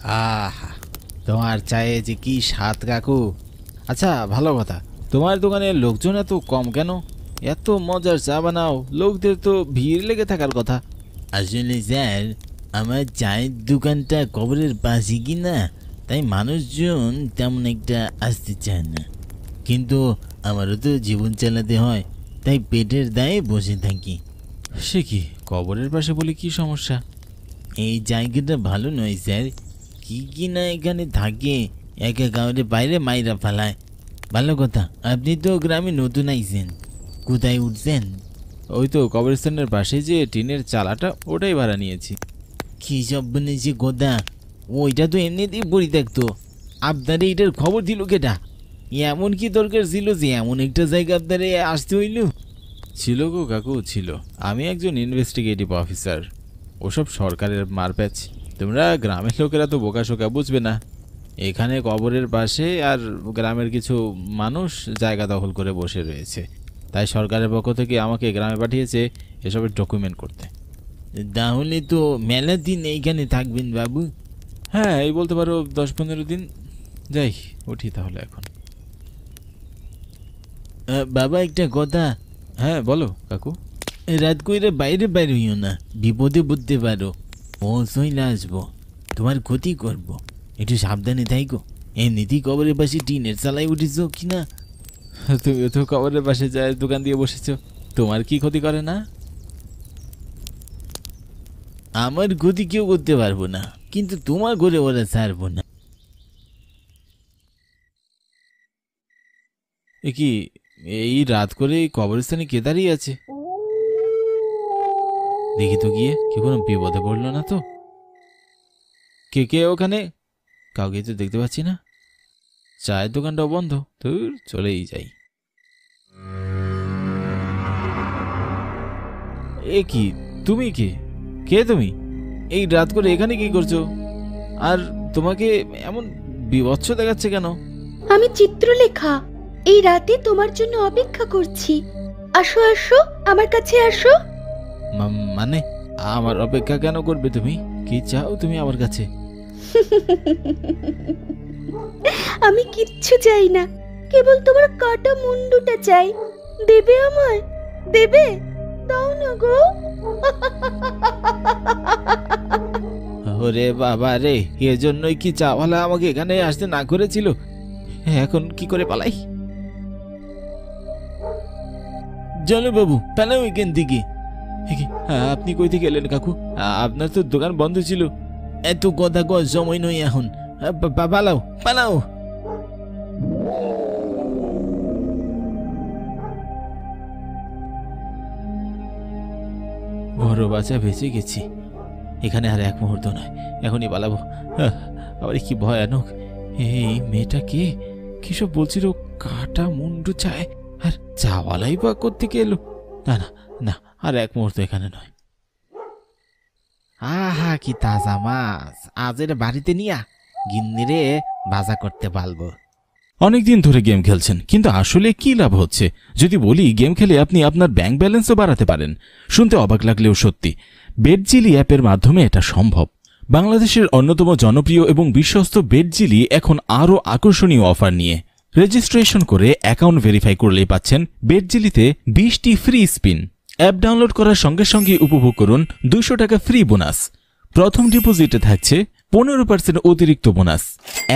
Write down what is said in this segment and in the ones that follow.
আহা, তোমার চায়ে যে কি স্বাদ কাকু। আচ্ছা, ভালো কথা, তোমার দোকানে লোকজন এত কম কেন? এত মজার চা বানাও, লোকদের তো ভিড় লেগে থাকার কথা। আসলে স্যার, আমার চায়ের দোকানটা কবরের পাশে কি না, তাই মানুষজন তেমন একটা আসতে চায় না। কিন্তু আমারও তো জীবন চালাতে হয়, তাই পেটের দায়ে বসে থাকি। সে কি, কবরের পাশে বলে কি সমস্যা? এই জায়গাটা ভালো নয় স্যার, কি কি না এখানে থাকে, একা কাউরে বাইরে মাইরা ফেলায়। ভালো কথা, আপনি তো গ্রামে নতুন আইছেন, কোথায় উঠছেন? ওই তো কবরস্থানের পাশে যে টিনের চালাটা, ওটাই ভাড়া নিয়েছি। কি সব বলেছে গোদা, ওইটা তো এমনিতেই পড়ে থাকতো, আপনারে এটার খবর দিল কেটা? এমন কি দরকার ছিল যে এমন একটা জায়গা আপনারে আসতে হইল? ছিল গো কাকু, ছিল। আমি একজন ইনভেস্টিগেটিভ অফিসার, ওসব সরকারের মারপ্যাচ। তোমরা গ্রামের লোকেরা তো বোকাশোকা, বুঝবে না। এখানে কবরের পাশে আর গ্রামের কিছু মানুষ জায়গা দখল করে বসে রয়েছে, তাই সরকারের পক্ষ থেকে আমাকে গ্রামে পাঠিয়েছে এসবের ডকুমেন্ট করতে। তাহলে তো মেলা দিন এইখানে থাকবেন বাবু? হ্যাঁ, এই বলতে পারো 10-15 দিন। যাই, উঠি তাহলে এখন। বাবা, একটা কথা। হ্যাঁ বলো কাকু। রাত কইরে বাইরে বাইরে হইও না, বিপদে বুঝতে পারো। পৌঁছই না আসবো, তোমার ক্ষতি করব, একটু সাবধানে থাইকো। এমনিতেই কবরের পাশে টিনের চালায় উঠেছ কিনা? তুমিও তো কবরের পাশে যায় দোকান দিয়ে বসেছ, তোমার কি ক্ষতি করে না? আমার ক্ষতি কেউ করতে পারবো না, কিন্তু তোমার ঘরে ওরা ছাড়বো না। এ কি, এই রাত করে কবরস্থানে কে দাঁড়িয়ে আছে? দেখি তো গিয়ে, কি কোনো বিপদে পড়লো না তো? কে কে ওখানে? কাউকে তো দেখতে পাচ্ছি না। চায়ের দোকানটাও বন্ধ, ধুর, চলেই যাই। এ কি, তুমি কে? কে তুমি? এই রাত করে এখানে কি করছো? আর তোমাকে এমন বিভৎস দেখাচ্ছে কেন? আমি চিত্রলেখা, এই রাতে তোমার জন্য অপেক্ষা করছি। আসো আসো, আমার কাছে আসো। মানে, আমার অপেক্ষা কেন করবে তুমি? কি চাও তুমি আমার কাছে? আমি কিচ্ছু চাই না, কেবল তোমার কাটা মুন্ডুটা চাই। দেবে আমায়? দেবে? দাও না গো। ওরে বাবা রে, এজন্যই কি চাওয়ালা আমাকে এখানে আসতে না করেছিল? এখন কি করে পালাই? চলো বাবু, পালাও এখান থেকে। আপনি কই থেকে এলেন কাকু? আপনার তো দোকান বন্ধ ছিল। এত কথা কর সময় নয় এখন, পালাও পালাও। বড় বাচ্চা, বেঁচে গেছি। এখানে আর এক মুহূর্ত নয়, এখনই পালাবো। আবার কি ভয়ানক! এই মেয়েটা কে? কিসব বলছিল, কাটা মুন্ডু চায়, আর চাওয়ালাই বা কোত্থেকে এলো? না না না, আর এক মুহূর্ত এখানে নয়। আহা, কি তাজা মাছ! আজের বাড়িতে নিয়া গিন্নিরে ভাজা করতে পারবো। অনেকদিন ধরে গেম খেলছেন, কিন্তু আসলে কি লাভ হচ্ছে? যদি বলি, গেম খেলে আপনি আপনার ব্যাংক ব্যালেন্সও বাড়াতে পারেন। শুনতে অবাক লাগলেও সত্যি, বেটজিলি অ্যাপের মাধ্যমে এটা সম্ভব। বাংলাদেশের অন্যতম জনপ্রিয় এবং বিশ্বস্ত বেটজিলি এখন আরও আকর্ষণীয় অফার নিয়ে। রেজিস্ট্রেশন করে অ্যাকাউন্ট ভেরিফাই করলেই পাচ্ছেন বেটজিলিতে 20টি ফ্রি স্পিন। অ্যাপ ডাউনলোড করার সঙ্গে সঙ্গে উপভোগ করুন 200 টাকা ফ্রি বোনাস। প্রথম ডিপোজিটে থাকছে 15% অতিরিক্ত বোনাস।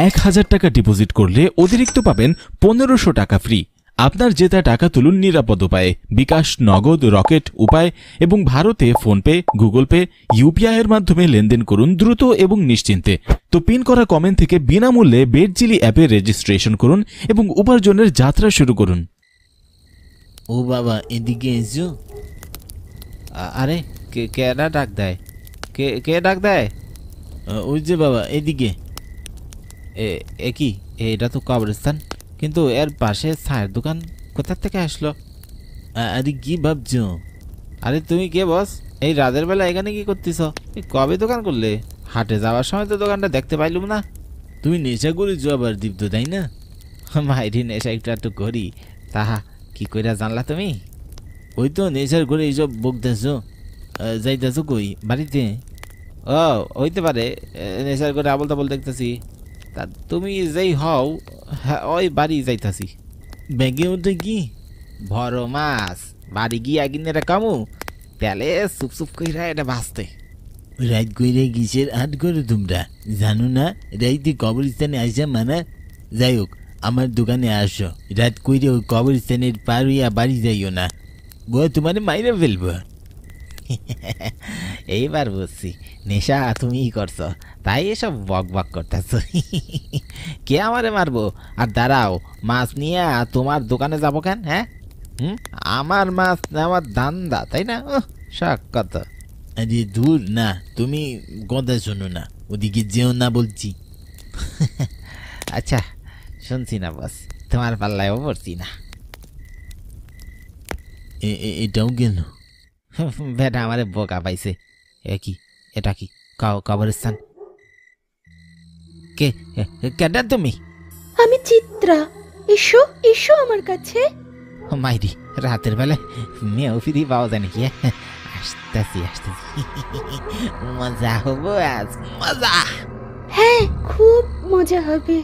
1000 টাকা ডিপোজিট করলে অতিরিক্ত পাবেন 1500 টাকা ফ্রি। আপনার জেতা টাকা তুলুন নিরাপদ উপায়ে, বিকাশ, নগদ, রকেট উপায় এবং ভারতে ফোনপে, গুগল পে, ইউপিআই এর মাধ্যমে লেনদেন করুন দ্রুত এবং নিশ্চিন্তে। তো পিন করা কমেন্ট থেকে বিনামূল্যে বেটজিলি অ্যাপে রেজিস্ট্রেশন করুন এবং উপার্জনের যাত্রা শুরু করুন। ও বাবা, এদিকে এসো। আরে, কেডা ডাক দেয়? কে ডাক দেয়? ওই যে বাবা, এদিকে। এ কি, এটা তো কবরস্থান, কিন্তু এর পাশে চায়ের দোকান কোথা থেকে আসলো? আরে কি ভাবছো? আরে তুমি কে বস? এই রাতের বেলা এখানে কি করতেছ? কবে দোকান করলে? হাটে যাওয়ার সময় তো দোকানটা দেখতে পাইলুম না। তুমি নেশা করেছ আবার দীপ্ত, তাই না? মাইরি নেশা একটু করি, তাহা কি কইরা জানলা তুমি? ওই তো নেশার করে এইসব বকতেছ। যাইতেছ কই? বাড়িতে? ও হইতে পারে, নেশার করে আবল তাবল দেখতেছি। তা তুমি যেই হও, হ্যাঁ ওই বাড়ি যাইতাছি। ব্যাগে মধ্যে কি বড় মাছ, বাড়ি গিয়ে একদিন এটা কামু, তেলে সুপ সুপ কইরা এটা ভাজতে। রাত কইরে কিসের হাট করো তোমরা, জানো না রাইতে কবরস্থানে আসা মানা? যাই হোক, আমার দোকানে আসো, রাত কইরে ওই কবরস্থানের পার হইয়া বাড়ি যাইও না, বউ তোমার মাইরে ফেলবো। এইবার বুঝছি নেশা তুমিই করছো, তাই এসব বক বক করতেছ। কে আমারে মারবো? আর দাঁড়াও, মাছ নিয়ে তোমার দোকানে যাবো কেন? হ্যাঁ আমার মাছ নেওয়ার ধান্দা, তাই না? শখ কত। আরে দূর না, তুমি কথা শোনো না, ওদিকে যেও না বলছি। আচ্ছা শুনছি না বস, তোমার পাল্লায়ও পড়ছি না। এটাও কেন? বেটা আমারে বোকা পাইছে। এ কি, এটা কি কবরস্থান? কে কেডা তুমি? আমি চিত্রা। এসো এসো আমার কাছে। মাইরি, রাতের বেলায় মেয়েও ফিরি পাওয়া যায় নাকি? আসতেছি আসতেছি, মজা হবো আজ, মজা। হ্যাঁ খুব মজা হবে।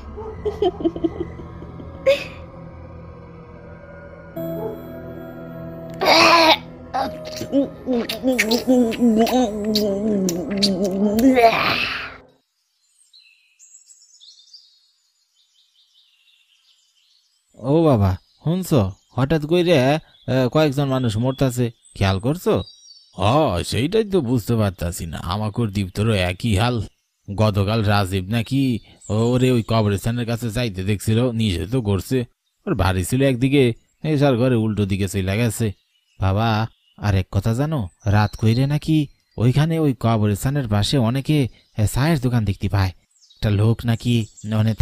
ও বাবা, শুনছ হঠাৎ কইরে কয়েকজন মানুষ মরতাছে, খেয়াল করছো? সেইটাই তো বুঝতে পারতাছি না, আমাকর দীপ্তরও একই হাল। গতকাল রাজীব নাকি ওরে ওই কবরস্থানের কাছে যাইতে দেখছিল, নিজে তো করছে, ওর বাড়ি ছিল একদিকে, এসার ঘরে উল্টো দিকে চলে গেছে। বাবা আর এক কথা জানো, রাত কইরে নাকি ওইখানে ওই কবরস্থানের পাশে অনেকে চায়ের দোকান দেখতে পায়। একটা লোক নাকি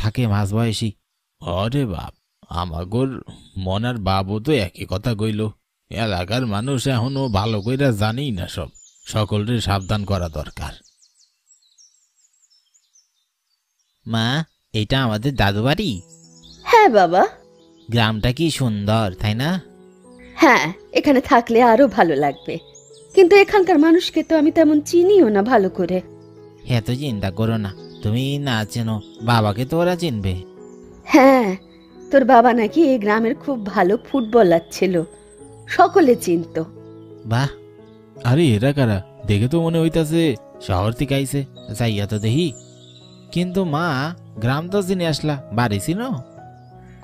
থাকে মাঝ বয়সী। আরে বাপ, আমাগর মনার বাবু তো একই কথা কইল। এলাকার মানুষ এখনো ভালো কইরা জানেই না সব, সকলের সাবধান করা দরকার। মা, এটা আমাদের দাদু বাড়ি। হ্যাঁ বাবা। গ্রামটা কি সুন্দর, তাই না? হ্যাঁ, এখানে থাকলে আরো ভালো লাগবে, কিন্তু এখানকার মানুষকে তো আমি তেমন চিনিও না ভালো করে। এত চিন্তা করো না, তুমি না চেনো বাবাকে তো ওরা চিনবে। হ্যাঁ, তোর বাবা নাকি এই গ্রামের খুব ভালো ফুটবলার ছিল, সকলে চিনত। বাহ, আরে এরা কারা? দেখে তো মনে হইতাছে শহর থেকে আইছে, যাইয়া তো দেখি। কিন্তু মা, গ্রাম তো চিনে আসলা, বাড়ি চিনো?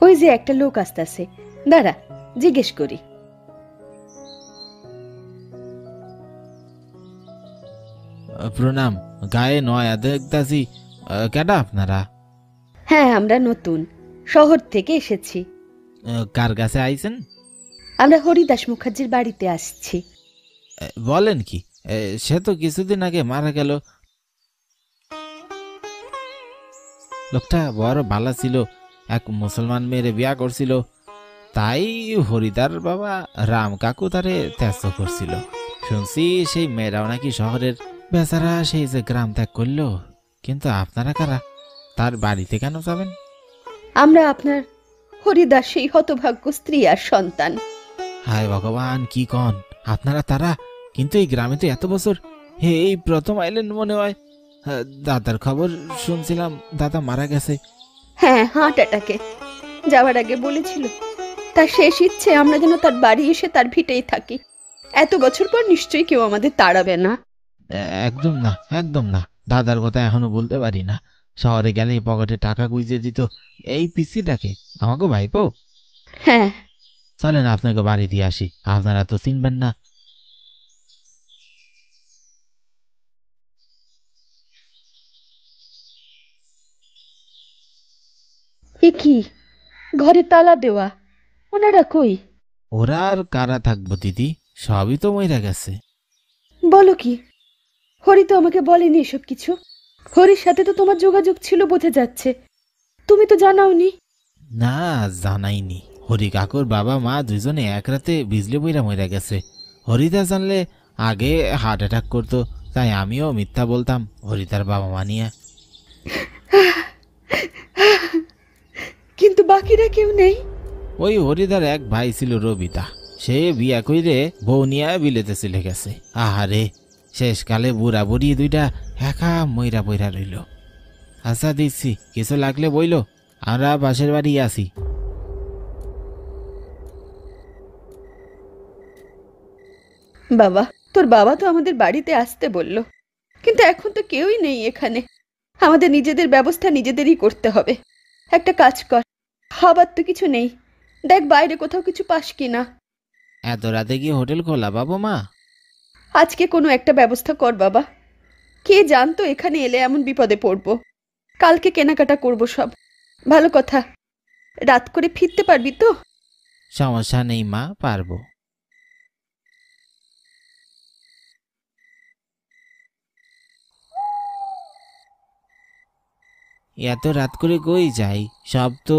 ওই যে একটা লোক আসতেছে, দাঁড়া জিজ্ঞেস করি। প্রণাম, গায়ে নয়া দেখতাছি, কেডা আপনারা? হ্যাঁ, আমরা নতুন শহর থেকে এসেছি। কার কাছে আইছেন? আমরা হরিদাস মুখার্জির বাড়িতে আসছি। বলেন কি? সে তো কিছুদিন আগে মারা গেল। লোকটা বড় ভালো ছিল, এক মুসলমান মেয়েরে বিয়া করছিল, তাই হরিদার বাবা রাম কাকু তারে ত্যাগ করছিল। শুনছি সেই মেয়েরাও নাকি শহরের, বেচারা সেই যে গ্রাম ত্যাগ করলো। কিন্তু আপনারা কারা? তার বাড়িতে কেন যাবেন? আমরা আপনার হরিদাস সেই হতভাগ্য স্ত্রী আর সন্তান। হায় ভগবান, কি কন আপনারা তারা? কিন্তু এই গ্রামে তো এত বছর, এই প্রথম আইলেন মনে হয়। দাদার খবর শুনছিলাম, দাদা মারা গেছে। হ্যাঁ, হার্ট অ্যাটাকে যাওয়ার আগে বলেছিল তার শেষ ইচ্ছে আমরা যেন তার বাড়ি এসে তার ভিটেই থাকি। এত বছর পর নিশ্চয়ই কেউ আমাদের তাড়াবে না। একদম না, একদম না, দাদার কথা এখনো বলতে পারি না। শহরে গেলেই পকেটে টাকা গুঁজে দিত এই পিসিটাকে, আমাকে ভাইপো। হ্যাঁ, চলেন আপনাকে বাড়ি দিয়ে আসি, আপনারা তো চিনবেন না। এ কি, ঘরে তালা দেওয়া, ওনারা কই? ওরা আর কারা থাকবো দিদি, সবই তো মইরা গেছে। বলো কি? হরি তো আমাকে বলেনি এসব কিছু। হরির সাথে তো তোমার যোগাযোগ ছিল বোঝা যাচ্ছে, তুমি তো জানাওনি। না, জানাইনি। হরি কাকুর বাবা মা দুইজনে এক রাতে বিজলি বইরা মইরা গেছে। হরিদা জানলে আগে হার্ট অ্যাটাক করতো, তাই আমিও মিথ্যা বলতাম হরিদার বাবা মা নিয়ে। কিন্তু বাকিরা কেউ নেই? ওই হরিদার এক ভাই ছিল রবিতা, সে বিয়া কইরে বউ নিয়ে বিলেতে চলে গেছে। আহারে, শেষকালে বুড়া বুড়ি দুইটা একা মইরা বইরা রইল। আচ্ছা দিচ্ছি, কিছু লাগলে বইল, আমরা পাশের বাড়ি আসি। বাবা, তোর বাবা তো আমাদের বাড়িতে আসতে বলল, কিন্তু এখন তো কেউই নেই এখানে। আমাদের নিজেদের ব্যবস্থা নিজেদেরই করতে হবে। একটা কাজ কর, খাবার তো কিছু নেই, দেখ বাইরে কোথাও কিছু পাস কিনা। এত রাতে কি হোটেল খোলা বাবা মা? আজকে কোনো একটা ব্যবস্থা কর বাবা। কে জানতো এখানে এলে এমন বিপদে পড়বো। কালকে কেনাকাটা করব সব। ভালো কথা, রাত করে ফিরতে পারবি তো? সমস্যা নেই মা, পারবো। এত রাত করে কই যাই? সব তো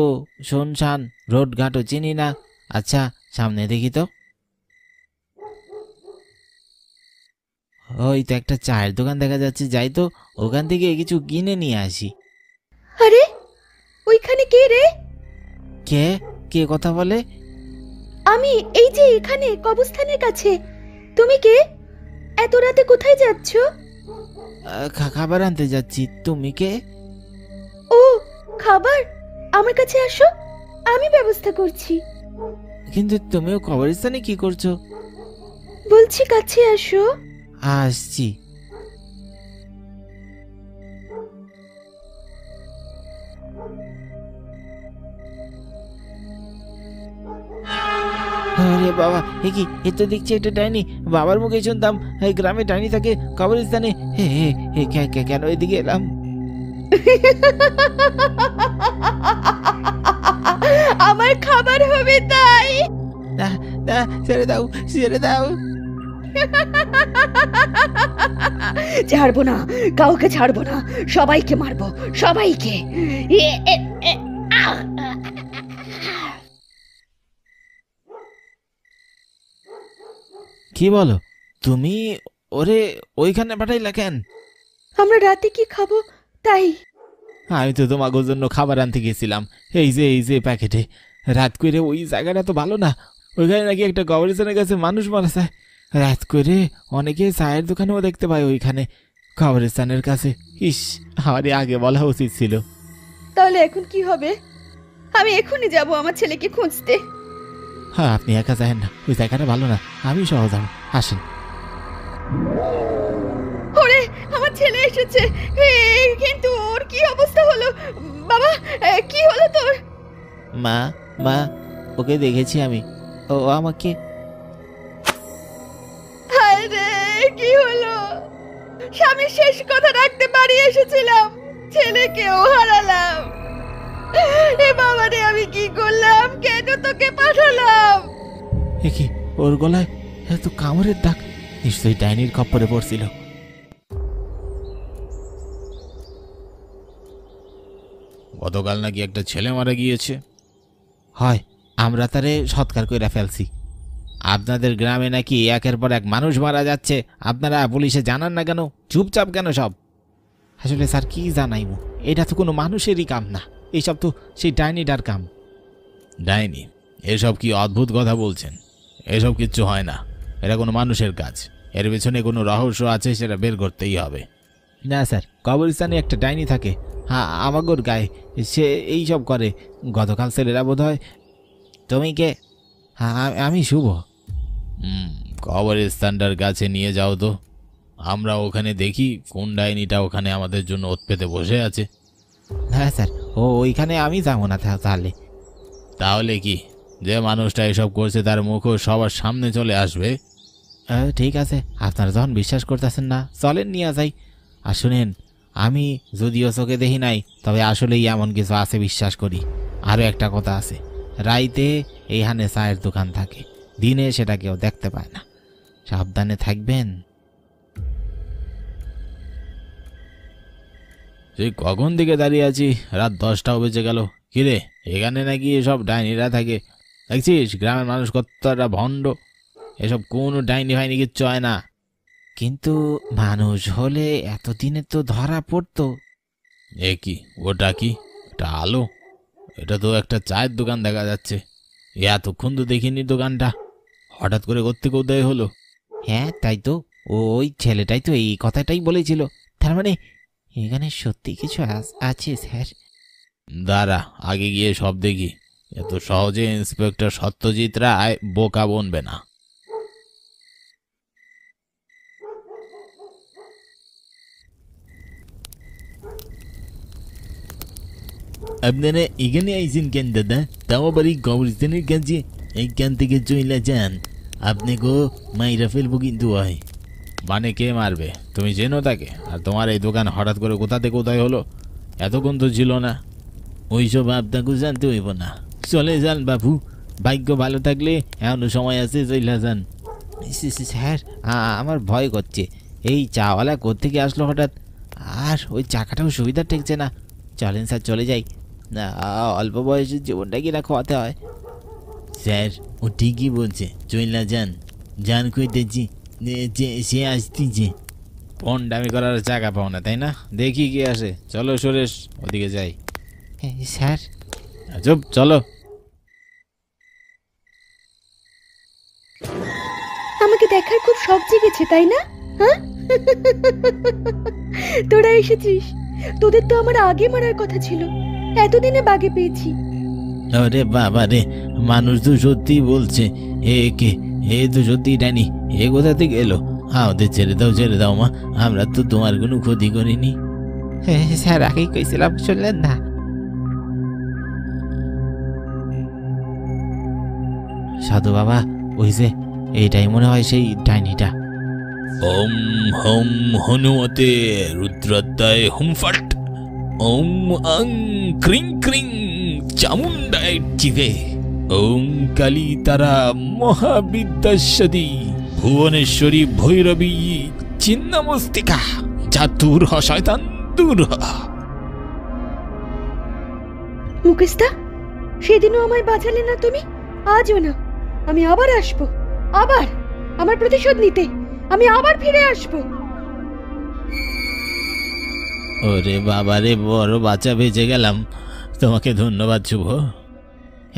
শুনশান, রোড ঘাটও চিনি না। আচ্ছা সামনে দেখি তো। ওই তো একটা চায়ের দোকান দেখা যাচ্ছে, যাই তো ওখান থেকে কিছু কিনে নিয়ে আসি। আরে ওইখানে কে রে? কে কে কথা বলে? আমি, এই যে এখানে কবরস্থানের কাছে। তুমি কে? এত রাতে কোথায় যাচ্ছ? খাবার আনতে যাচ্ছি। তুমি কে? ও খাবার, আমার কাছে আসো, আমি ব্যবস্থা করছি। কিন্তু তুমিও কবরস্থানে কি করছো? বলছি কাছে আসো। আসছি। আরে বাবা, এ কি? এ তো দেখছি একটা ডাইনি। বাবার মুখে শুনতাম এই গ্রামে ডাইনি থাকে কবরস্থানে। হে হে হে, কেন এদিকে এলাম? আমার খাবার হবে তাই। না না, ছেড়ে দাও, ছেড়ে দাও। ছাড়বো না, কাউকে ছাড়বো না, সবাইকে মারবো, সবাইকে। কি বলো তুমি? ওরে ওইখানে পাঠাইলা কেন? আমরা রাতে কি খাবো তাই। আমি তো তোমাকে জন্য খাবার আনতে গেছিলাম, এই যে প্যাকেটে। রাত করে ওই জায়গাটা তো ভালো না, ওইখানে নাকি একটা কবরস্থানের কাছে মানুষ মারা যায়। রাত করে অনেকে চায়ের দোকানেও দেখতে পায় ওইখানে কবরস্থানের কাছে। ইস, আমার আগে বলা উচিত ছিল। তাহলে এখন কি হবে? আমি এখনই যাব আমার ছেলেকে খুঁজতে। হ্যাঁ, আপনি একা যাবেন না, ওই জায়গাটা ভালো না, আমি সহ যাব। আসেন। ওরে আমার ছেলে এসেছে, কিন্তু ওর কি অবস্থা হলো? বাবা, কি হলো তোর? মা মা, ওকে দেখেছি আমি, ও আমাকে। হায় রে, কি হলো? স্বামীর শেষ কথা রাখতে বাড়ি এসেছিলাম, ছেলেকেও হারালাম। এ বাবা রে, আমি কি করলাম? কেন তোকে পাঠালাম? এ কি, ওর গলায় এত কামড়ের দাগ? নিশ্চয়ই ডাইনির খপ্পরে পড়ছিল। গতকাল নাকি একটা ছেলে মারা গিয়েছে। হয়, আমরা তারে সৎকার কইরা ফেলছি। আপনাদের গ্রামে নাকি একের পর এক মানুষ মারা যাচ্ছে, আপনারা পুলিশে জানান না কেন? চুপচাপ কেন সব? আসলে স্যার কি জানাইমু, এটা তো কোনো মানুষেরই কাম না, এইসব তো সেই ডাইনিটার কাম। ডাইনি? এসব কি অদ্ভুত কথা বলছেন? এসব কিচ্ছু হয় না, এটা কোনো মানুষের কাজ। এর পেছনে কোনো রহস্য আছে, সেটা বের করতেই হবে। না স্যার, কবরস্থানে একটা ডাইনি থাকে, হ্যাঁ আমাগোর গায়ে, সে এইসব করে। গতকাল ছেলেরা বোধ হয়। তুমি কে? হ্যাঁ আমি শুভ। কবরস্থানটার কাছে নিয়ে যাও তো, আমরা ওখানে দেখি কোন ডাইনিটা ওখানে আমাদের জন্য ওত পেতে বসে আছে। হ্যাঁ স্যার, ওইখানে আমি যাবো না তাহলে। তাহলে কি, যে মানুষটা এসব করছে তার মুখও সবার সামনে চলে আসবে? ঠিক আছে, আপনারা যখন বিশ্বাস করতেছেন না, চলেন নিয়ে যাই। আর শুনেন, আমি যদিও চোখে দেখি নাই, তবে আসলেই এমন কিছু আছে বিশ্বাস করি। আরও একটা কথা আছে, রাইতে এইখানে চায়ের দোকান থাকে, দিনে সেটা কেউ দেখতে পায় না। সাবধানে থাকবেন। সেই কখন দিকে দাঁড়িয়ে আছি, রাত 10টাও বেজে গেল। কিরে, এখানে নাকি এসব ডাইনিরা থাকে? দেখছিস গ্রামের মানুষ কতটা ভণ্ড, এসব কোনো ডাইনি ফাইনি কিচ্ছু হয় না। কিন্তু মানুষ হলে এতদিনে তো ধরা পড়তো। এ কি, ওটা কি? এটা আলো? এটা তো একটা চায়ের দোকান দেখা যাচ্ছে। এতক্ষণ তো দেখিনি দোকানটা, হঠাৎ করে কোত্থেকে উদয় হলো? হ্যাঁ তাই তো, ওই ছেলেটাই তো এই কথাটাই বলেছিল। তার মানে এখানে সত্যি কিছু আছে স্যার। দাঁড়া, আগে গিয়ে সব দেখি। এত সহজে ইন্সপেক্টর সত্যজিৎ রায় বোকা বনবে না। আপনারা এখানে আইছেন কেন দাদা? তাও আবার এই কবরস্থানের কাছে? এইখান থেকে চইলা যান, আপনাকেও মাইরা ফেলবো কিন্তু হয়। মানে কে মারবে? তুমি চেনো তাকে? আর তোমার এই দোকান হঠাৎ করে কোথা থেকে কোথায় হলো? এতক্ষণ তো ছিল না। ওইসব আপনাকেও জানতে হইব না, চলে যান বাবু। ভাগ্য ভালো থাকলে এখনো সময় আছে, চইলা যান। স্যার আমার ভয় করছে, এই চাওয়ালা কোত্থেকে আসলো হঠাৎ, আর ওই চাকাটাও সুবিধা ঠেকছে না। চলেন স্যার, চলে যাই। না, অল্প বয়সের জীবনটা কিনা খোয়াতে হয়। স্যার ও ঠিকই বলছে, চইলা যান। যান কইতেছি, সে আসতেছে। পন্ডামি করার চাকা পাও না, তাই না? দেখি কে আসে। চলো সুরেশ, ওদিকে যাই। স্যার চুপ, চলো। আমাকে দেখার খুব শখ জেগেছে, তাই না? হ্যাঁ, তোরা এসেছিস। তোদের তো আমার আগে মারার কথা ছিল, এতদিনে বাগে পেয়েছি। আরে বাবা রে, মানুষ তো সত্যি বলছে। এ তো সত্যি ডাইনি। এ কোথা থেকে এলো? আমাদের ছেড়ে দাও মা, আমরা তো তোমার কোনো ক্ষতি করিনি। স্যার আগেই কইছিলাম, শুনলেন না? সাধু বাবা, ওই যে এইটাই মনে হয় সেই ডাইনিটা। ওম হম হনুমতে রুদ্রত্যায় হুমফট। ওম আং ক্রিং ক্রিং চামুন্ডায় চিবে। ওম কালী তারা মহাবিদ্যাশ্বতী ভুবনেশ্বরী ভৈরবী চিন্নামস্তিকা। যা দূর হ শয়তান, দূর হ। মুকেশদা, সেদিনও আমায় বাঁচালে না তুমি, আজও না। আমি আবার আসবো, আবার আমার প্রতিশোধ নিতে আমি আবার ফিরে আসবো। ওরে বাবা রে, বড় বাচ্চা বেঁচে গেলাম। তোমাকে ধন্যবাদ শুভ।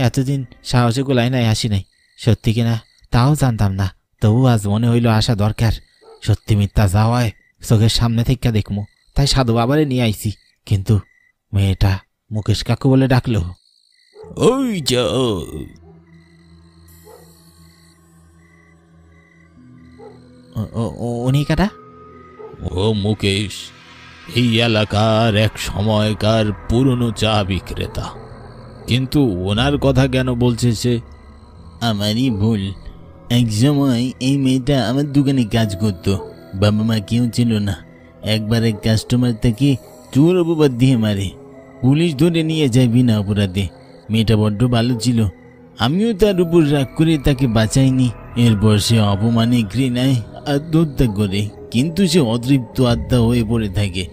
এতদিন সাহসে গোলাই নাই, আসি নাই। সত্যি কিনা তাও জানতাম না, তবু আজ মনে হইল আসা দরকার। সত্যি মিথ্যা যাওয়ায় চোখের সামনে থেকে দেখমু, তাই সাধু বাবারে নিয়ে আইছি। কিন্তু মেয়েটা মুকেশ কাকু বলে ডাকলো। ওই যা, উনি কাটা? ও মুকেশ, এই এলাকার এক সময়কার পুরনো চা বিক্রেতা। কিন্তু ওনার কথা কেন বলছে সে? আমারই ভুল। এক সময় এই মেয়েটা আমার দোকানে কাজ করতো। বাবা মা কেউ ছিল না। একবার এক কাস্টমার তাকে চোর অপবাদ দিয়ে মারে। পুলিশ ধরে নিয়ে যায় বিনা অপরাধে। মেয়েটা বড্ড ভালো ছিল, আমিও তার উপর রাগ করে তাকে বাঁচাইনি। এরপর সে অপমানে ঘৃণায় আত্মহত্যা করে। কিন্তু সে অতৃপ্ত আত্মা হয়ে পড়ে থাকে,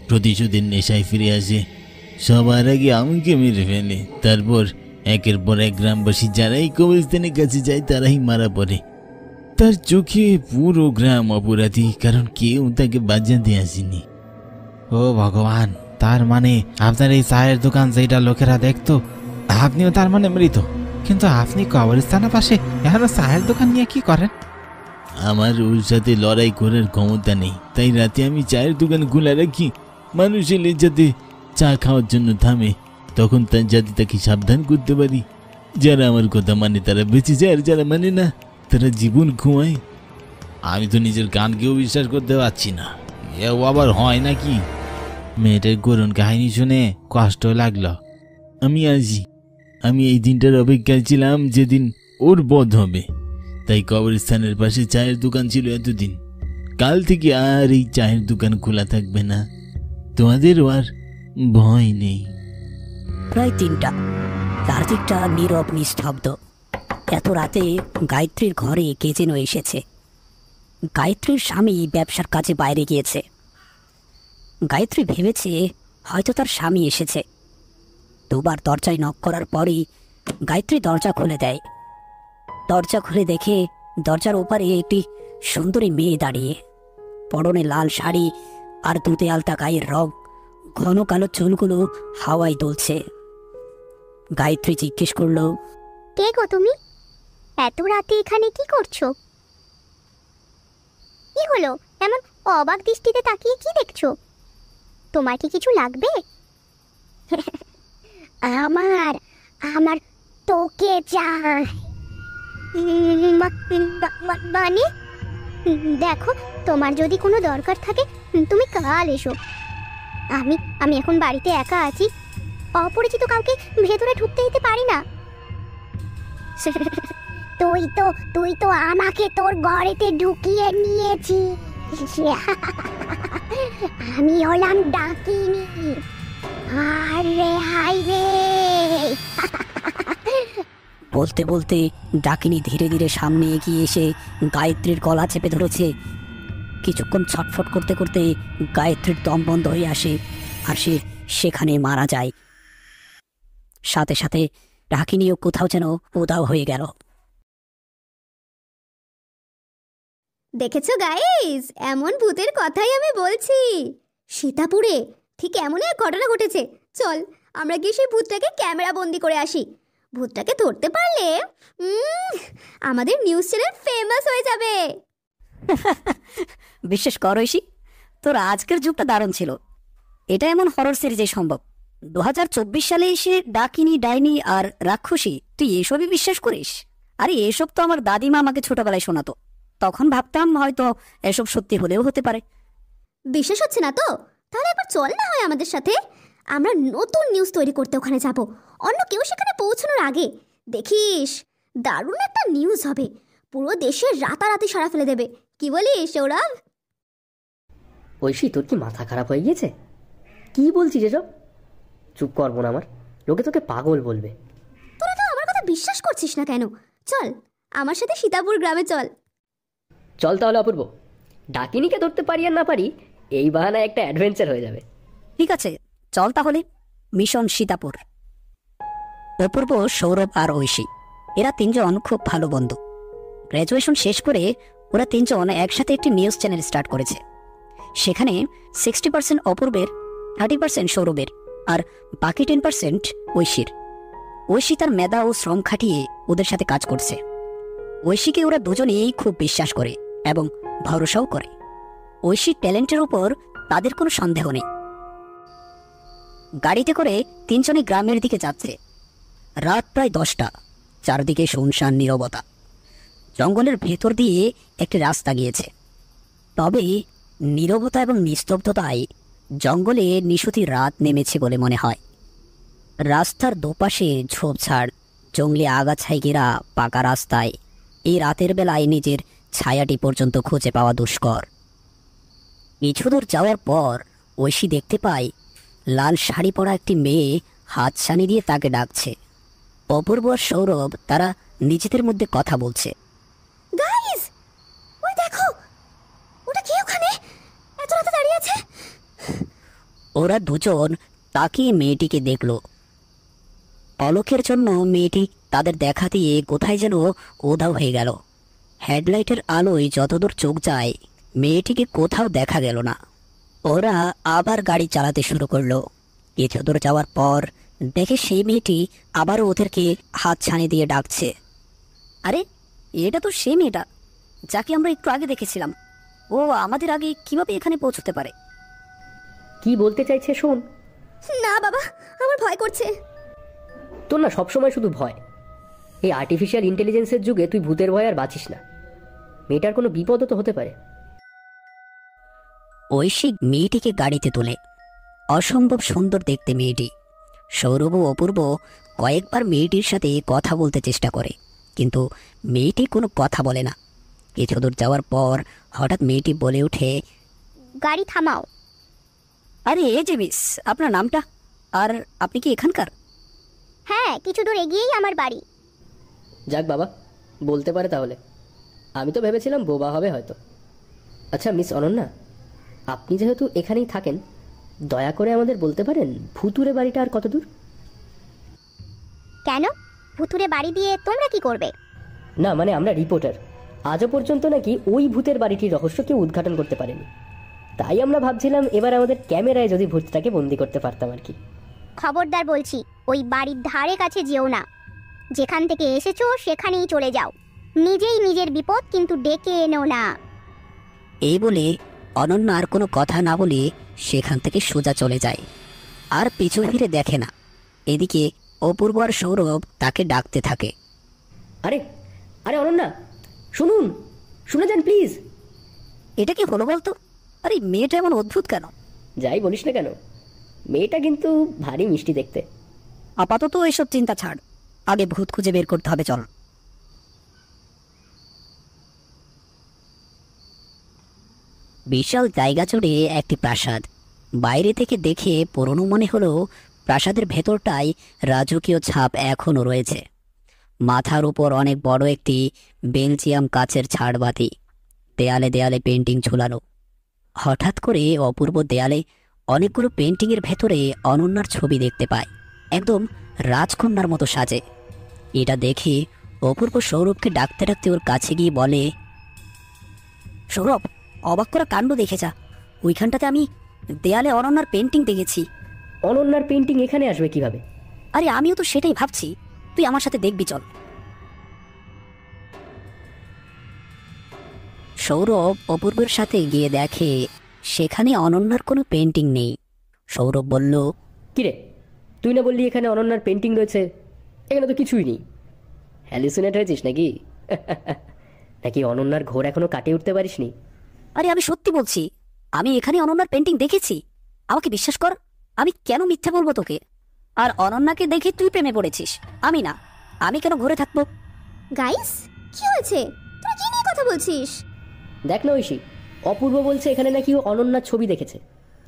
প্রতিশোধের নেশায় ফিরে আসে। সবার আগে আমাকে মেরে ফেলে। তারপর একের পর এক গ্রামবাসী যারাই কবরস্থানের কাছে যায় তারাই মারা পড়ে। তার চোখে পুরো গ্রাম অপরাধী, কারণ কেউ তাকে বাঁচাতে আসেনি। ও ভগবান, তার মানে আপনার এই চায়ের দোকান যেটা লোকেরা দেখতো, আপনিও তার মানে মৃত। কিন্তু আপনি কবরস্থানের পাশে এখনো চায়ের দোকান নিয়ে কি করেন? আমার ওর সাথে লড়াই করার ক্ষমতা নেই, তাই রাতে আমি চায়ের দোকান খোলা রাখি। মানুষ এলে যাতে চা খাওয়ার জন্য থামে, তখন তার যাতে তাকে সাবধান করতে পারি। যারা আমার কথা মানে তারা বেঁচে যায়, আর যারা মানে না তারা জীবন খোয়ায়। আমি তো নিজের কানকেও বিশ্বাস করতে পারছি না। এও আবার হয় নাকি? মেয়েটার করুণ কাহিনী শুনে কষ্ট লাগলো। আমি এই দিনটার অপেক্ষায় ছিলাম যেদিন ওর বধ হবে। তাই কবরস্থানের পাশে চায়ের দোকান ছিল এতদিন। কাল থেকে আর এই চায়ের দোকান খোলা থাকবে না। তোমাদেরও আর ভয় নেই। প্রায় ৩টা। চারদিকটা নীরব নিস্তব্ধ। এত রাতে গায়ত্রীর ঘরে কে যেন এসেছে। গায়ত্রীর স্বামী ব্যবসার কাজে বাইরে গিয়েছে। গায়ত্রী ভেবেছে হয়তো তার স্বামী এসেছে। দুবার দরজায় নক করার পরই গায়ত্রী দরজা খুলে দেয়। দরজা খুলে দেখে দরজার ওপারে একটি সুন্দরী মেয়ে দাঁড়িয়ে। পরনে লাল শাড়ি আর দুধে আলতা গায়ের রং, ঘন কালো চুলগুলো হাওয়ায় দুলছে। গায়ত্রী জিজ্ঞেস করলো, কে গো তুমি? এত রাতে এখানে কি করছো? কি হলো এমন অবাক দৃষ্টিতে তাকিয়ে কি দেখছো? তোমার কি কিছু লাগবে? আমার আমার তোকে চাই। মানে দেখো, তোমার যদি কোনো দরকার থাকে তুমি কাল এসো। আমি এখন বাড়িতে একা আছি, অপরিচিত কাউকে ভেতরে ঢুকতে দিতে পারি না। তুই তো আমাকে তোর ঘরেতে ঢুকিয়ে নিয়েছিস। আমি হলাম ডাকিনী। আরে হাই রে! বলতে বলতে ডাকিনী ধীরে ধীরে সামনে এগিয়ে এসে গায়ত্রীর গলা চেপে ধরেছে। কিছুক্ষণ ছটফট করতে করতে গায়ত্রীর দম বন্ধ হয়ে আসে আর সে সেখানে মারা যায়। সাথে সাথে ডাকিনীও কোথাও যেন উধাও হয়ে গেল। দেখেছো গাইস, এমন ভূতের কথাই আমি বলছি। সীতাপুরে ঠিক এমনই এক ঘটনা ঘটেছে। চল আমরা গিয়ে সেই ভূতটাকে ক্যামেরা বন্দি করে আসি। ভূতটাকে ধরতে পারলে আমাদের নিউজ চ্যানেল ফেমাস হয়ে যাবে। বিশ্বাস কর ঐশী, তোর আজকের যুগটা দারুণ ছিল। এটা এমন হরর সিরিজে সম্ভব। 2024 সালে এসে ডাকিনী, ডাইনি আর রাক্ষসী, তুই এসবই বিশ্বাস করিস? আরে এসব তো আমার দাদিমা আমাকে ছোটবেলায় শোনাতো। তখন ভাবতাম হয়তো এসব সত্যি হলেও হতে পারে। বিশ্বাস হচ্ছে না তো? তাহলে একবার চল না হয় আমাদের সাথে। আমরা নতুন নিউজ তৈরি করতে ওখানে যাব, অন্য কেউ সেখানে পৌঁছানোর আগে। দেখিস, দারুণ একটা নিউজ হবে, পুরো দেশে রাতারাতি সাড়া ফেলে দেবে। কি বলিস সৌরভ? ঐশী, তোর কি মাথা খারাপ হয়ে গিয়েছে? কি বলছিস এসব? চুপ কর বোন আমার, লোকে তোকে পাগল বলবে। তোরা তো আমার কথা বিশ্বাস করছিস না কেন? চল আমার সাথে সীতাপুর গ্রামে চল। চল তাহলে অপূর্ব, ডাকিনীকে ধরতে পারি আর না পারি, এই বাহানায় একটা অ্যাডভেঞ্চার হয়ে যাবে। ঠিক আছে, চল তাহলে। মিশন সীতাপুর। অপূর্ব, সৌরভ আর ঐশী, এরা তিনজন খুব ভালো বন্ধু। গ্র্যাজুয়েশন শেষ করে ওরা তিনজন একসাথে একটি নিউজ চ্যানেল স্টার্ট করেছে। সেখানে 60% অপূর্বের, 30% সৌরভের আর বাকি 10% ঐশীর। ঐশী তার মেধা ও শ্রম খাটিয়ে ওদের সাথে কাজ করছে। ঐশীকে ওরা দুজনেই খুব বিশ্বাস করে এবং ভরসাও করে। ঐশীর ট্যালেন্টের উপর তাদের কোনো সন্দেহ নেই। গাড়িতে করে তিনজনই গ্রামের দিকে যাচ্ছে। রাত প্রায় 10টা। চারদিকে শুনশান নীরবতা। জঙ্গলের ভেতর দিয়ে একটি রাস্তা গিয়েছে। তবে নীরবতা এবং নিস্তব্ধতায় জঙ্গলে নিশুতি রাত নেমেছে বলে মনে হয়। রাস্তার দুপাশে ঝোপঝাড়, জঙ্গলি আগাছায় ঘেরা পাকা রাস্তায় এই রাতের বেলায় নিজের ছায়াটি পর্যন্ত খুঁজে পাওয়া দুষ্কর। কিছু দূর যাওয়ার পর ঐশী দেখতে পায় লাল শাড়ি পরা একটি মেয়ে হাতছানি দিয়ে তাকে ডাকছে। অপূর্ব আর সৌরভ তারা নিজেদের মধ্যে কথা বলছে। গাইস, ওই দেখো, ওটা কে ওখানে এত রাতে দাঁড়িয়ে আছে? ওরা দুজন তাকিয়ে মেয়েটিকে দেখল। পলকের জন্য মেয়েটি তাদের দেখা দিয়ে কোথায় যেন উধাও হয়ে গেল। হেডলাইটের আলোয় যতদূর চোখ যায় মেয়েটিকে কোথাও দেখা গেল না। ওরা আবার গাড়ি চালাতে শুরু করলো। কিছু দূর যাওয়ার পর দেখে সেই মেয়েটি আবারও ওদেরকে হাত ছানি দিয়ে ডাকছে। আরে, এটা তো সেই মেয়েটা যাকে আমরা একটু আগে দেখেছিলাম। ও আমাদের আগে কিভাবে এখানে পৌঁছতে পারে? কি বলতে চাইছে শোন। না বাবা, আমার ভয় করছে। তোর না সবসময় শুধু ভয়। এই আর্টিফিশিয়াল ইন্টেলিজেন্সের যুগে তুই ভূতের ভয় আর বাঁচিস না। মেয়েটার কোনো বিপদও তো হতে পারে। ঐশী মেয়েটিকে গাড়িতে তোলে। অসম্ভব সুন্দর দেখতে মেয়েটি। সৌরভ ও অপূর্ব কয়েকবার মেয়েটির সাথে কথা বলতে চেষ্টা করে, কিন্তু মেয়েটি কোনো কথা বলে না। কিছু দূর যাওয়ার পর হঠাৎ মেয়েটি বলে ওঠে, গাড়ি থামাও। আরে এই যে মিস, আপনার নামটা? আর আপনি কি এখানকার? হ্যাঁ, কিছু দূর এগিয়েই আমার বাড়ি। যাক বাবা, বলতে পারে তাহলে। আমি তো ভেবেছিলাম বোবা হবে হয়তো। আচ্ছা মিস অনন্যা, আপনি যেহেতু এখানেই থাকেন, দয়া করে আমাদের বলতে পারেন ভুতুরে বাড়িটা আর কত দূর? কেন, ভুতুরে বাড়ি দিয়ে তোমরা কি করবে? না মানে আমরা রিপোর্টার, আজও পর্যন্ত নাকি ওই ভূতের বাড়িটির রহস্য কেউ উদ্ঘাটন করতে পারেনি। তাই আমরা ভাবছিলাম এবার আমাদের ক্যামেরায় যদি ভূতটাকে বন্দি করতে পারতাম আর কি। খবরদার বলছি, ওই বাড়ির ধারে কাছে যেও না। যেখান থেকে এসেছো সেখানেই চলে যাও। নিজেই নিজের বিপদ কিন্তু ডেকে এনো না। এই বলে অনন্যা আর কোনো কথা না বলে সেখান থেকে সোজা চলে যায়, আর পিছু ফিরে দেখে না। এদিকে অপূর্ব আর সৌরভ তাকে ডাকতে থাকে। আরে আরে অনন্যা, শুনুন, শুনে যান প্লিজ। এটা কি হলো বলতো? আরে মেয়েটা এমন অদ্ভুত কেন? যাই বলিস না কেন, মেয়েটা কিন্তু ভারী মিষ্টি দেখতে। আপাতত এসব চিন্তা ছাড়, আগে ভূত খুঁজে বের করতে হবে, চল। বিশাল জায়গা জুড়ে একটি প্রাসাদ। বাইরে থেকে দেখে পুরনো মনে হলো প্রাসাদের ভেতরটায় রাজকীয় ছাপ এখনও রয়েছে। মাথার উপর অনেক বড় একটি বেলজিয়াম কাচের ছাড়বাতি, দেয়ালে দেয়ালে পেন্টিং ঝুলানো। হঠাৎ করে অপূর্ব দেয়ালে অনেকগুলো পেন্টিংয়ের ভেতরে অনন্যার ছবি দেখতে পায়, একদম রাজকন্যার মতো সাজে। এটা দেখে অপূর্ব সৌরভকে ডাকতে ডাকতে ওর কাছে গিয়ে বলে, সৌরভ, অবাক করা কাণ্ড দেখে যা, ওইখানটাতে আমি দেয়ালে অনন্যার পেন্টিং দেখেছি। অনন্যার পেন্টিং এখানে আসবে কিভাবে? আরে আমিও তো সেটাই ভাবছি, তুই আমার সাথে দেখবি, চল। সৌরভ অপূর্বের সাথে গিয়ে দেখে সেখানে অনন্যার কোনো পেন্টিং নেই। সৌরভ বলল, কিরে, তুই না বললি এখানে অনন্যার পেন্টিং রয়েছে? এখানে তো কিছুই নেই। হ্যালুসিনেট হয়েছিস নাকি? নাকি অনন্যার ঘোর এখনো কাটিয়ে উঠতে পারিসনি? আরে আমি সত্যি বলছি, আমি এখানে অনন্যার পেন্টিং দেখেছি, আমাকে বিশ্বাস কর। আমি কেন মিথ্যা বলবো তোকে? আর অনন্যাকে দেখে তুই প্রেমে পড়েছিস, আমি না। আমি কেন ঘুরে থাকবো? গাইস, কি হয়েছে? তোরা কি নিয়ে কথা বলছিস? দেখ না ঐশী, অপূর্ব বলছে এখানে নাকি ও অনন্যার ছবি দেখেছে,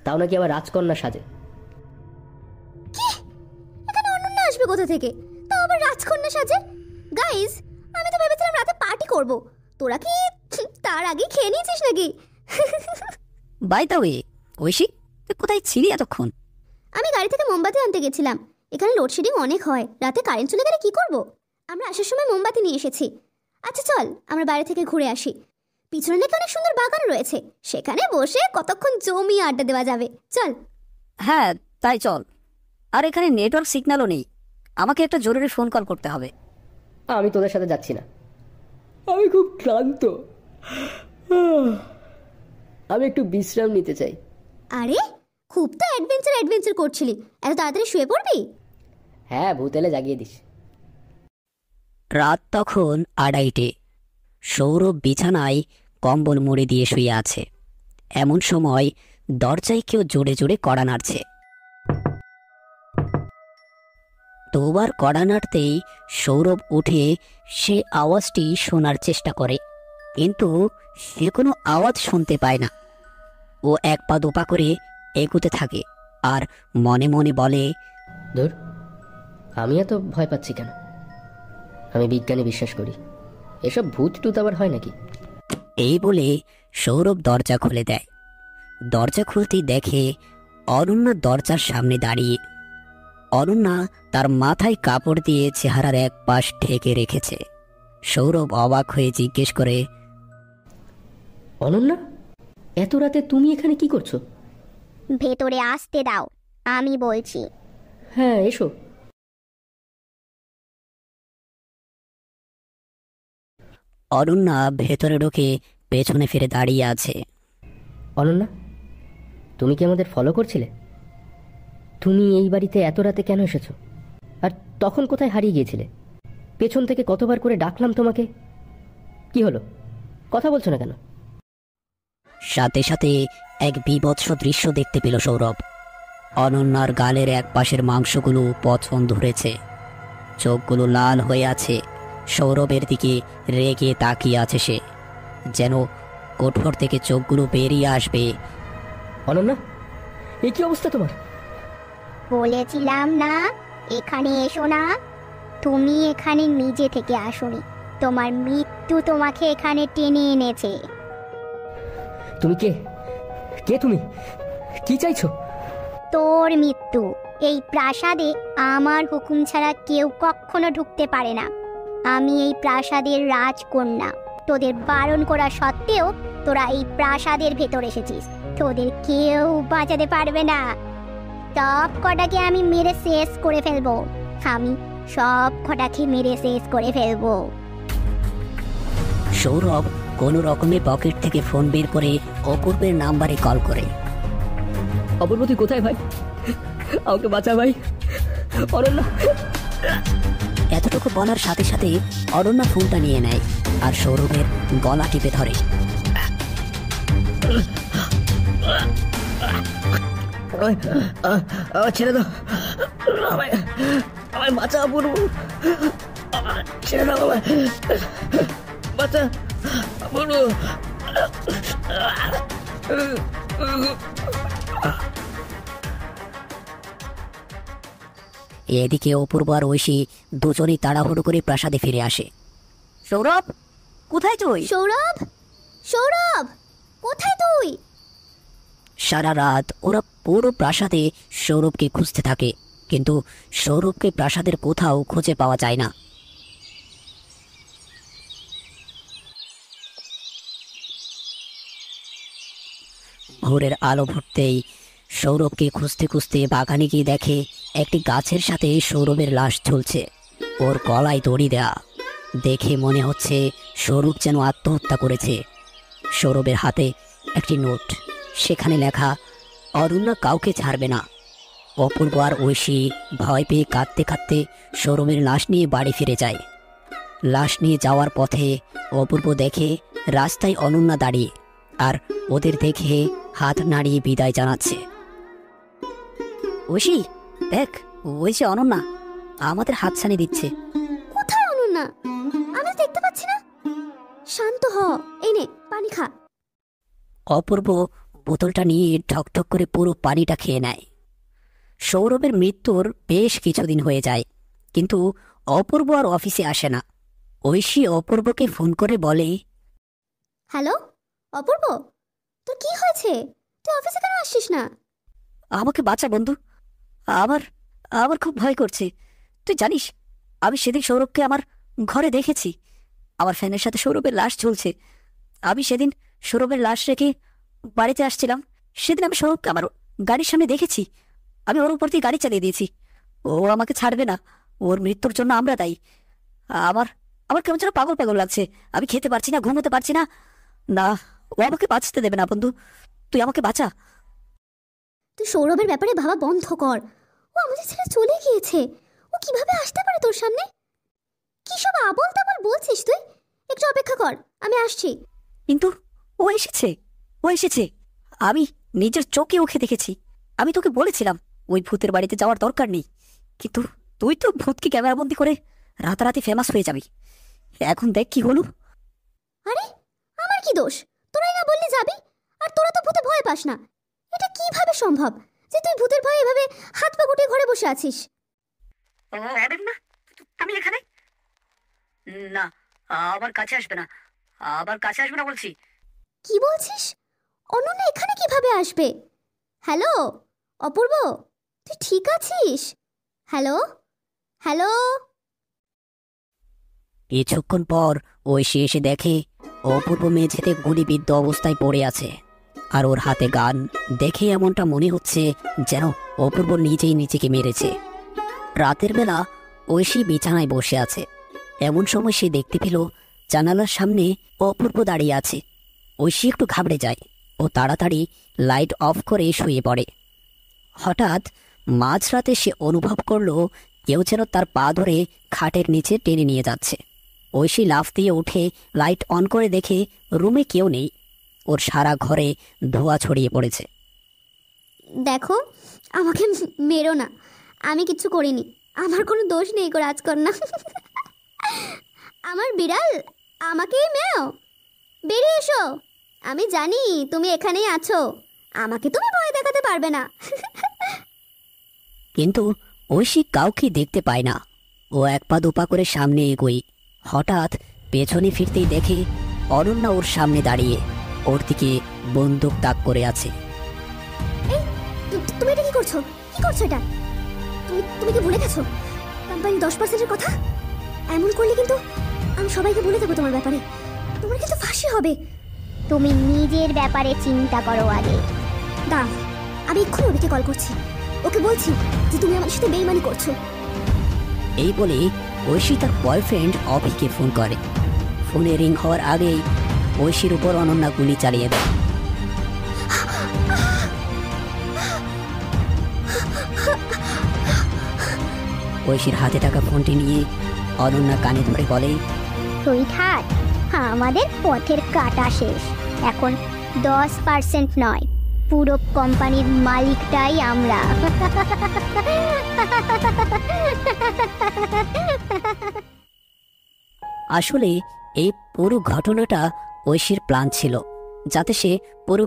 তাও নাকি আবার রাজকন্যা সাজে। কি? এখানে অনন্যা আসবে কোথা থেকে, তাও আবার রাজকন্যা সাজে? গাইস, আমি তো ভেবেছিলাম রাতে পার্টি করব, তোরা কি তার আগে খেয়ে নিয়েছিস নাকি? বাই দা ওয়ে, ঐশী, তুই কোথায় ছিলি এতক্ষণ? আমি গাড়ি থেকে মোমবাতি আনতে গেছিলাম। এখানে লোডশেডিং অনেক হয়, রাতে কারেন্ট চলে গেলে কি করব? আমরা আসার সময় মোমবাতি নিয়ে এসেছি। আচ্ছা চল, আমরা বাইরে থেকে ঘুরে আসি। পিছনে নাকি অনেক সুন্দর বাগান রয়েছে, সেখানে বসে কতক্ষণ জমিয়ে আড্ডা দেওয়া যাবে, চল। হ্যাঁ তাই চল। আর এখানে নেটওয়ার্ক সিগন্যালও নেই, আমাকে একটা জরুরি ফোন কল করতে হবে। আমি তোদের সাথে যাচ্ছি না, আমি খুব ক্লান্ত, আমি একটু বিশ্রাম নিতে চাই। আরে খুব তো অ্যাডভেঞ্চার করছিলি, এত তাড়াতাড়ি শুয়ে পড়বি? হ্যাঁ, ভূত এলে জাগিয়ে দিস। রাত তখন 2:30। সৌরভ বিছানায় কম্বল মুড়ি দিয়ে শুয়ে আছে। এমন সময় দরজায় কেউ জোরে জোরে কড়া নাড়ছে। দুবার কড়া নাড়তেই সৌরভ উঠে সে আওয়াজটি শোনার চেষ্টা করে, কিন্তু সে কোনো আওয়াজ শুনতে পায় না। ও এক পা দুপা করে এগোতে থাকে আর মনে মনে বলে, ধুর, আমি এত ভয় পাচ্ছি কেন? আমি বিজ্ঞানে বিশ্বাস করি, এসব ভূত টুত আবার হয় নাকি? এই বলে সৌরভ দরজা খুলে দেয়। দরজা খুলতেই দেখে অনন্যা দরজার সামনে দাঁড়িয়ে। অনন্যা তার মাথায় কাপড় দিয়ে চেহারার এক পাশ ঢেকে রেখেছে। সৌরভ অবাক হয়ে জিজ্ঞেস করে, অনন্যা, এত রাতে তুমি এখানে কি করছো? ভেতরে আসতে দাও, আমি বলছি। হ্যাঁ এসো। অনন্যা ভেতরে ঢুকে পেছনে ফিরে দাঁড়িয়ে আছে। অনন্যা, তুমি কি আমাদের ফলো করছিলে? তুমি এই বাড়িতে এত রাতে কেন এসেছো? আর তখন কোথায় হারিয়ে গিয়েছিলে? পেছন থেকে কতবার করে ডাকলাম তোমাকে, কি হলো? কথা বলছো না কেন? সাথে সাথে এক বীভৎস দৃশ্য দেখতে পেল সৌরভ। অনন্যার গালের এক পাশের মাংসগুলো পচন ধরেছে, চোখগুলো লাল হয়ে আছে। সৌরভের দিকে রেগে তাকিয়ে আছে সে, যেন কোঠর থেকে চোখগুলো বেরিয়ে আসবে। অনন্যা, এই কি অবস্থা তোমার? বলেছিলাম না এখানে এসো না। তুমি এখানে নিজে থেকে আসোনি, তোমার মৃত্যু তোমাকে এখানে টেনে এনেছে। তুমি কে? কে তুমি? কি চাইছো? তোর মৃত্যু। এই প্রাসাদে আমার হুকুম ছাড়া কেউ কখনো ঢুকতে পারে না। আমি এই প্রাসাদের রাজকন্যা। তোদের বারণ করা সত্ত্বেও তোরা এই প্রাসাদের ভেতর এসেছিস। তোদের কেউ বাঁচাতে পারবে না। সব কটাকে আমি মেরে শেষ করে ফেলবো। আমি সব কটাকে মেরে শেষ করে ফেলবো। সৌরভ কোনো রকমে পকেট থেকে ফোন বের করে অপূর্বের নাম্বারে কল করে। অপূর্ব তুই কোথায় ভাই? আমাকে বাঁচা ভাই, অরণ্যা। এতটুকু বলার সাথে সাথে অরণ্যা ফোনটা নিয়ে নেয় আর সৌরভের গলা টিপে ধরে। ছেড়ে দাও, আমায় বাঁচা অপূর্ব, ছেড়ে দাও আমায়, বাঁচা অপূর্ব। এদিকে অপূর্ব আর ঐশী দুজনেই তাড়াহুড়ো করে প্রাসাদে ফিরে আসে। সৌরভ, কোথায় তুই? সৌরভ, সৌরভ, কোথায় তুই? সারা রাত ওরা পুরো প্রাসাদে সৌরভকে খুঁজতে থাকে, কিন্তু সৌরভকে প্রাসাদের কোথাও খুঁজে পাওয়া যায় না। ভোরের আলো ফুটতেই সৌরভকে খুঁজতে খুঁজতে বাগানে গিয়ে দেখে একটি গাছের সাথে সৌরভের লাশ ঝুলছে, ওর গলায় দড়ি দেয়া। দেখে মনে হচ্ছে সৌরভ যেন আত্মহত্যা করেছে। সৌরভের হাতে একটি নোট, সেখানে লেখা, অরণ্যা কাউকে ছাড়বে না। অপূর্ব আর ঐশী ভয় পেয়ে কাঁদতে কাঁদতে সৌরভের লাশ নিয়ে বাড়ি ফিরে যায়। লাশ নিয়ে যাওয়ার পথে অপূর্ব দেখে রাস্তায় অনন্যা দাঁড়িয়ে, আর ওদের দেখে হাত নাড়িয়ে বিদায় জানাচ্ছে। ঐশী, দেখ, ওই যে অনন্যা আমাদের হাতছানি দিচ্ছে। কোথায় অনন্যা? আমি তো দেখতে পাচ্ছি না। শান্ত হ, এই নে পানি খা। অপূর্ব বোতলটা নিয়ে ঠকঠক করে পুরো পানিটা খেয়ে নেয়। সৌরভের মৃত্যুর বেশ কিছুদিন হয়ে যায়, কিন্তু অপূর্ব আর অফিসে আসে না। ঐশী অপূর্বকে ফোন করে বলে, হ্যালো অপূর্ব, তোর কি হয়েছে? তুই অফিসে কেন আসছিস না? আমাকে বাঁচা বন্ধু, আমার আমার খুব ভয় করছে। তুই জানিস, আমি সেদিন সৌরভকে আমার ঘরে দেখেছি। আমার ফ্যানের সাথে সৌরভের লাশ ঝুলছে। আমি সেদিন সৌরভের লাশ রেখে বাড়িতে আসছিলাম। সেদিন আমি সৌরভকে আমার গাড়ির সামনে দেখেছি। আমি ওর উপর দিয়ে গাড়ি চালিয়ে দিয়েছি। ও আমাকে ছাড়বে না। ওর মৃত্যুর জন্য আমরা দায়ী। আমার আমার কেমন যেন পাগল পাগল লাগছে। আমি খেতে পারছি না, ঘুমোতে পারছি না। না, ও আমাকে বাঁচতে দেবে না বন্ধু, তুই আমাকে বাঁচা। তুই সৌরভের ব্যাপারে ভাবা বন্ধ কর। ও আমাদের ছেড়ে চলে গিয়েছে। ও কিভাবে আসতে পারে তোর সামনে? কি সব আবল তাবল বলছিস তুই? একটু অপেক্ষা কর, আমি আসছি। কিন্তু ও এসেছে, ও এসেছে। আমি নিজের চোখে ওকে দেখেছি। আমি তোকে বলেছিলাম ওই ভূতের বাড়িতে যাওয়ার দরকার নেই, কিন্তু তুই তো ভূতকে ক্যামেরাবন্দি করে রাতারাতি ফেমাস হয়ে যাবি। এখন দেখ কি হলো। আরে আমার কি দোষ? তোরাই না বললি যাবি, আর তোরা তো ভূতে ভয় পাস না। এটা কিভাবে সম্ভব যে তুই ভূতের ভয়ে এভাবে হাত পা গুটিয়ে ঘরে বসে আছিস? আমি এখানে না, আবার কাছে আসবে না, আবার কাছে আসবে না বলছি। কি বলছিস? অনন্যা এখানে কিভাবে আসবে? হ্যালো অপূর্ব, তুই ঠিক আছিস? Hello hello. কিছুক্ষণ পর ঐশী এসে দেখে অপূর্ব মেঝেতে গুলিবিদ্ধ অবস্থায় পড়ে আছে, আর ওর হাতে গান। দেখে এমনটা মনে হচ্ছে যেন অপূর্ব নিজেই নিজেকে মেরেছে। রাতের বেলা ঐশী বিছানায় বসে আছে। এমন সময় সে দেখতে পেল জানালার সামনে অপূর্ব দাঁড়িয়ে আছে। ঐশী একটু ঘাবড়ে যায় ও তাড়াতাড়ি লাইট অফ করে শুয়ে পড়ে। হঠাৎ মাঝরাতে সে অনুভব করল কেউ যেন তার পা ধরে খাটের নিচে টেনে নিয়ে যাচ্ছে। ঐশী লাফ দিয়ে উঠে লাইট অন করে দেখে রুমে কেউ নেই। ওর সারা ঘরে ধোঁয়া ছড়িয়ে পড়েছে। দেখো, আমাকে মেরো না, আমি কিচ্ছু করিনি। আমার কোনো দোষ নেই গো রাজকন্যা। আমার বিড়াল, আমাকেই মেও। বেরিয়ে এসো, আমি জানি তুমি এখানেই আছো। আমাকে তুমি ভয় দেখাতে পারবে না। কিন্তু ঐশী কাউকে দেখতে পায় না। ও এক পা দুপা করে সামনে এগোয়। হঠাৎ পেছনে ফিরতেই দেখে অনন্যা ওর সামনে দাঁড়িয়ে ওর দিকে বন্দুক তাক করে আছে। এই তুমি এটা কি করছো? কি করছো এটা? তুমি কি ভুলে গেছো কোম্পানি 10%-এর কথা? এমন করলে কিন্তু আমি সবাইকে বলে দেবো তোমার ব্যাপারে। তোমার কিন্তু ফাঁসি হবে। তুমি নিজের ব্যাপারে চিন্তা করো আগে। দাঁড়াও, আমি এক্ষুনি ওকে কল করছি। ওকে বলছি যে তুমি আমার সাথে বেইমানি করছো। এই বলে ঐশী তার বয়ফ্রেন্ড অভিকে ফোন করে। ফোনে রিং হওয়ার আগেই ঐশীর উপর অনন্যা গুলি চালিয়ে দেয়। ঐশীর হাতে থাকা ফোনটি নিয়ে অনন্যা কানে ধরে বলে, সুইটহার্ট, আমাদের পথের কাটা শেষ। এখন 10% নয়, পুরো কোম্পানির মালিকটাই আমরা। আসলে এই পুরো ঘটনাটা ঐশীর প্ল্যান ছিল, যাতে সে পুরো